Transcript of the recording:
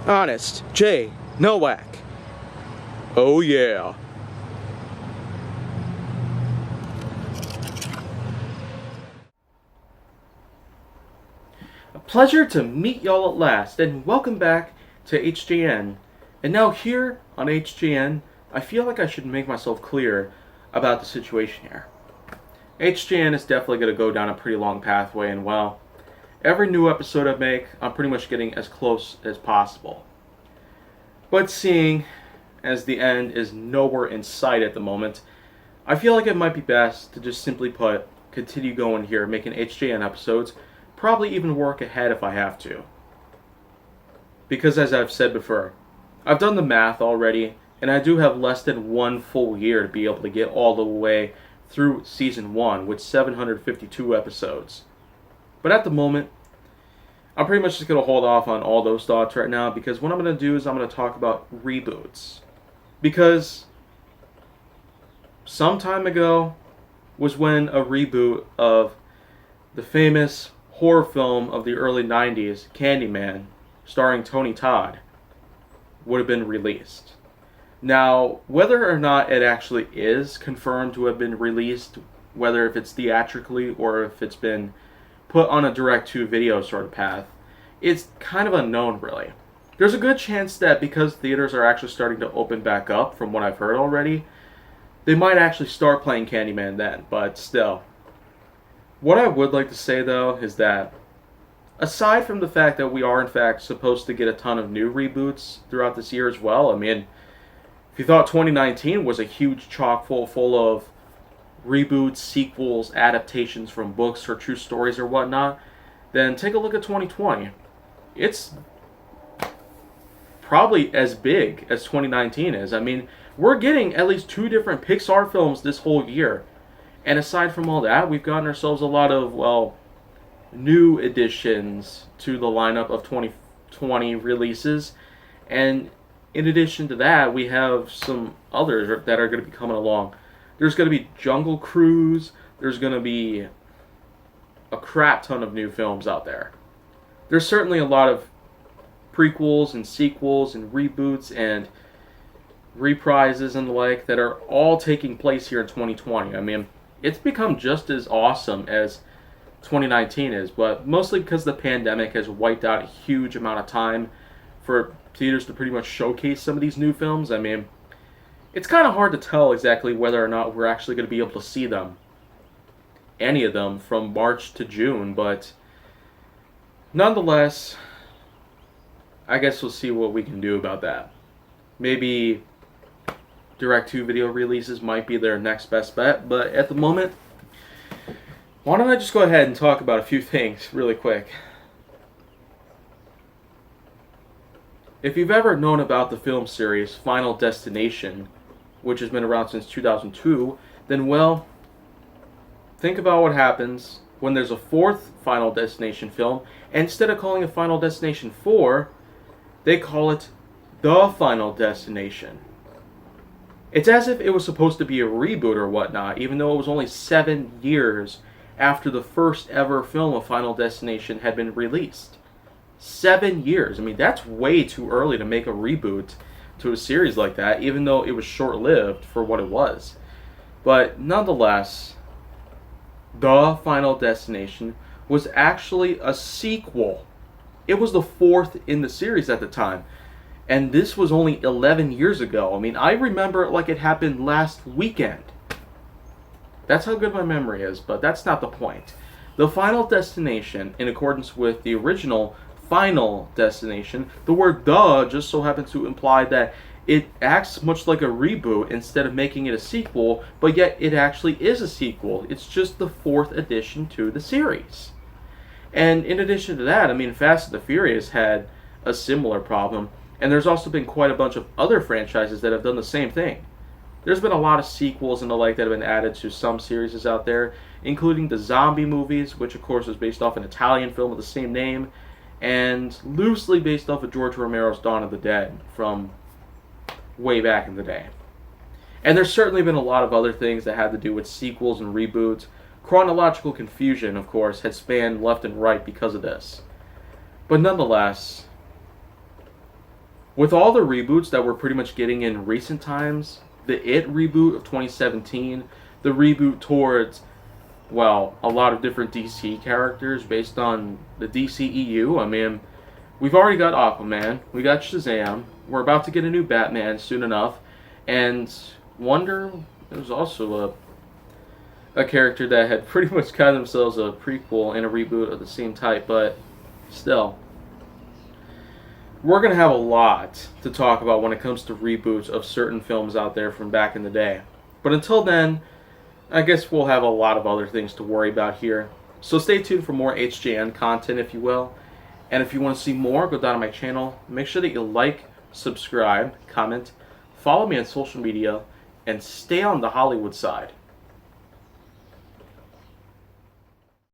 Honest J. Nowak. Oh yeah. A pleasure to meet y'all at last, and welcome back to HJN. And now here on HJN, I feel like I should make myself clear about the situation here. HJN is definitely going to go down a pretty long pathway, and well, every new episode I make, I'm pretty much getting as close as possible. But seeing as the end is nowhere in sight at the moment, I feel like it might be best to just simply put, continue going here, making HJN episodes, probably even work ahead if I have to. Because as I've said before, I've done the math already, and I do have less than 1 full year to be able to get all the way through Season 1 with 752 episodes. But at the moment, I'm pretty much just going to hold off on all those thoughts right now, because what I'm going to do is I'm going to talk about reboots. Because some time ago was when a reboot of the famous horror film of the early 90s, Candyman, starring Tony Todd, would have been released. Now, whether or not it actually is confirmed to have been released, whether if it's theatrically or if it's been put on a direct-to-video sort of path, it's kind of unknown, really. There's a good chance that because theaters are actually starting to open back up, from what I've heard already, they might actually start playing Candyman then, but still. What I would like to say, though, is that aside from the fact that we are, in fact, supposed to get a ton of new reboots throughout this year as well, I mean, if you thought 2019 was a huge chock full of reboots, sequels, adaptations from books or true stories or whatnot, then take a look at 2020. It's probably as big as 2019 is. I mean, we're getting at least 2 different Pixar films this whole year. And aside from all that, we've gotten ourselves a lot of, well, new additions to the lineup of 2020 releases. And in addition to that, we have some others that are going to be coming along. There's going to be Jungle Cruise. There's going to be a crap ton of new films out there. There's certainly a lot of prequels and sequels and reboots and reprises and the like that are all taking place here in 2020. I mean, it's become just as awesome as 2019 is, but mostly because the pandemic has wiped out a huge amount of time for theaters to pretty much showcase some of these new films. I mean, it's kind of hard to tell exactly whether or not we're actually going to be able to see them, any of them, from March to June, but nonetheless, I guess we'll see what we can do about that. Maybe direct-to-video releases might be their next best bet, but at the moment, why don't I just go ahead and talk about a few things really quick. If you've ever known about the film series Final Destination, which has been around since 2002, then, well, think about what happens when there's a 4th Final Destination film, and instead of calling it Final Destination 4, they call it The Final Destination. It's as if it was supposed to be a reboot or whatnot, even though it was only 7 years after the first ever film of Final Destination had been released. 7 years. I mean, that's way too early to make a reboot to a series like that, even though it was short-lived for what it was. But nonetheless, The Final Destination was actually a sequel. It was the 4th in the series at the time. And this was only 11 years ago. I mean, I remember it like it happened last weekend. That's how good my memory is, but that's not the point. The Final Destination, in accordance with the original Final Destination, the word "the" just so happens to imply that it acts much like a reboot instead of making it a sequel, but yet it actually is a sequel. It's just the 4th addition to the series. And in addition to that, I mean, Fast and the Furious had a similar problem, and there's also been quite a bunch of other franchises that have done the same thing. There's been a lot of sequels and the like that have been added to some series out there, including the zombie movies, which of course was based off an Italian film with the same name, and loosely based off of George Romero's Dawn of the Dead from way back in the day. And there's certainly been a lot of other things that had to do with sequels and reboots. Chronological confusion, of course, had spanned left and right because of this. But nonetheless, With all the reboots that we're pretty much getting in recent times, the It reboot of 2017, the reboot towards, well, a lot of different DC characters based on the DCEU. I mean, we've already got Aquaman, we got Shazam, we're about to get a new Batman soon enough, and Wonder, there's also a character that had pretty much got themselves a prequel and a reboot of the same type, but still. We're going to have a lot to talk about when it comes to reboots of certain films out there from back in the day. But until then, I guess we'll have a lot of other things to worry about here. So stay tuned for more HJN content, if you will. And if you want to see more, go down to my channel. Make sure that you like, subscribe, comment, follow me on social media, and stay on the Hollywood side.